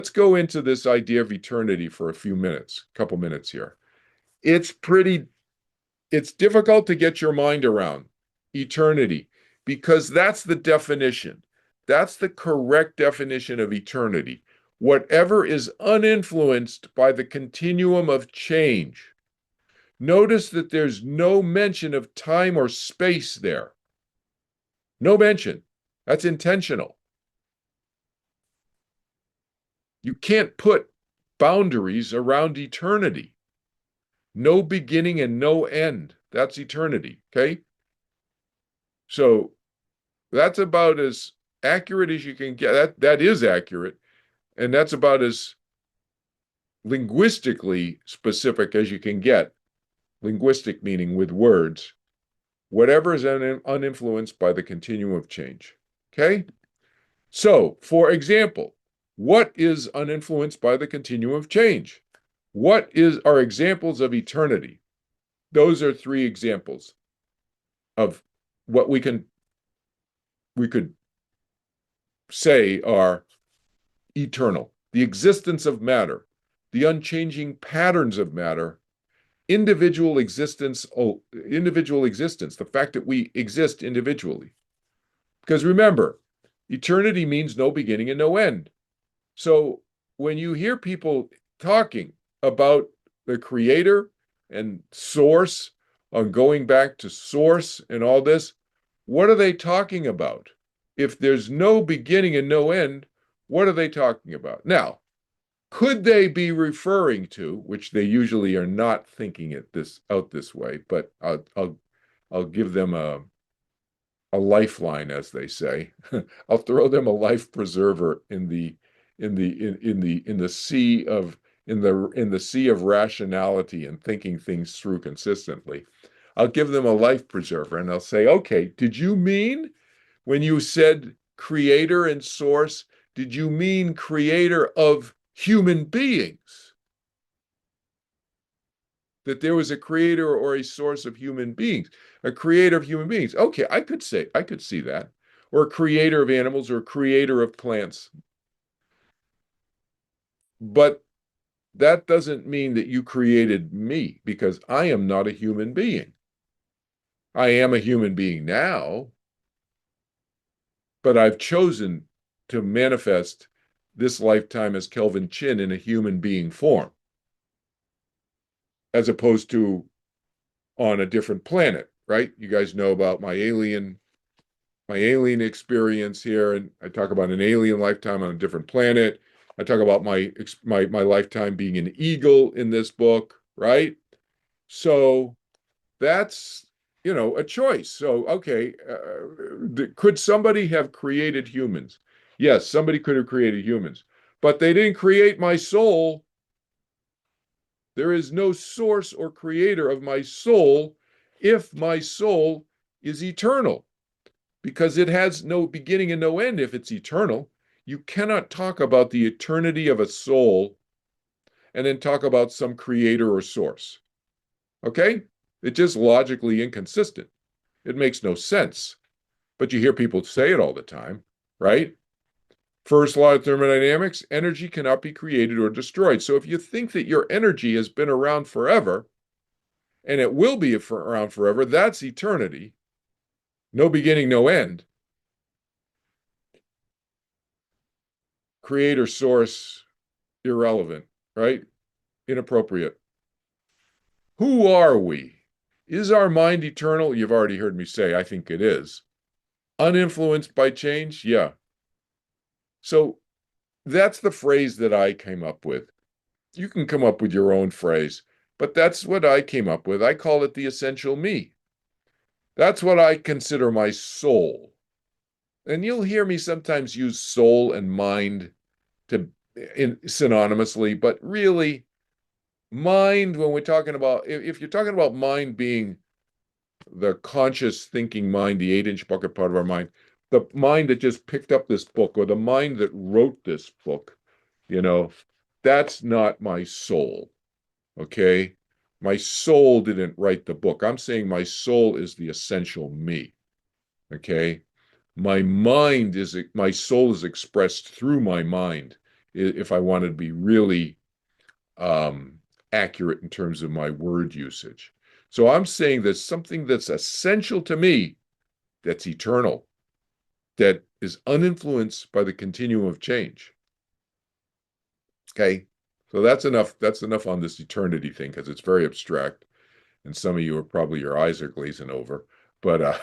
Let's go into this idea of eternity for a couple minutes here. It's it's difficult to get your mind around eternity because that's the definition. That's the correct definition of eternity. Whatever is uninfluenced by the continuum of change. Notice that there's no mention of time or space there. No mention. That's intentional. You can't put boundaries around eternity. No beginning and no end. That's eternity. Okay. So that's about as accurate as you can get. That is accurate. And that's about as linguistically specific as you can get. Linguistic meaning with words. Whatever is uninfluenced by the continuum of change. Okay. So, for example, what is uninfluenced by the continuum of change? Are examples of eternity? Those are three examples of what we could say are eternal. The existence of matter, the unchanging patterns of matter, individual existence, the fact that we exist individually. Because remember, eternity means no beginning and no end. So when you hear people talking about the creator and source, on going back to source and all this, what are they talking about? If there's no beginning and no end, what are they talking about? Now, could they be referring to, which they usually are not thinking it this way, but I'll give them a lifeline, as they say. I'll throw them a life preserver in the sea of rationality and thinking things through consistently. I'll give them a life preserver and I'll say, okay, did you mean when you said creator and source, did you mean creator of human beings? That there was a creator or a source of human beings, a creator of human beings. Okay, I could see that. Or a creator of animals or a creator of plants. But that doesn't mean that you created me because I am not a human being. I am a human being now, but I've chosen to manifest this lifetime as Kelvin Chin in a human being form, as opposed to on a different planet, right? You guys know about my alien experience here, and I talk about an alien lifetime on a different planet. I talk about my lifetime being an eagle in this book, right? So that's a choice. So okay, could somebody have created humans? Yes, somebody could have created humans, but they didn't create my soul. There is no source or creator of my soul if my soul is eternal, because it has no beginning and no end if it's eternal. You cannot talk about the eternity of a soul and then talk about some creator or source. Okay? It's just logically inconsistent. It makes no sense. But you hear people say it all the time, right? First law of thermodynamics, energy cannot be created or destroyed. So if you think that your energy has been around forever, and it will be around forever, that's eternity. No beginning, no end. Creator, source, irrelevant, right? Inappropriate. Who are we? Is our mind eternal? You've already heard me say, I think it is. Uninfluenced by change? Yeah. So that's the phrase that I came up with. You can come up with your own phrase, but that's what I came up with. I call it the essential me. That's what I consider my soul. And you'll hear me sometimes use soul and mind synonymously, but really, mind, when we're talking about, if you're talking about mind being the conscious thinking mind, the 8-inch bucket part of our mind, the mind that just picked up this book, or the mind that wrote this book, you know, that's not my soul. Okay. My soul didn't write the book. I'm saying my soul is the essential me. Okay. My soul is expressed through my mind if I wanted to be really accurate in terms of my word usage. So I'm saying that something that's essential to me, that's eternal, that is uninfluenced by the continuum of change. Okay. So that's enough. That's enough on this eternity thing because it's very abstract. And some of you are probably your eyes are glazing over. But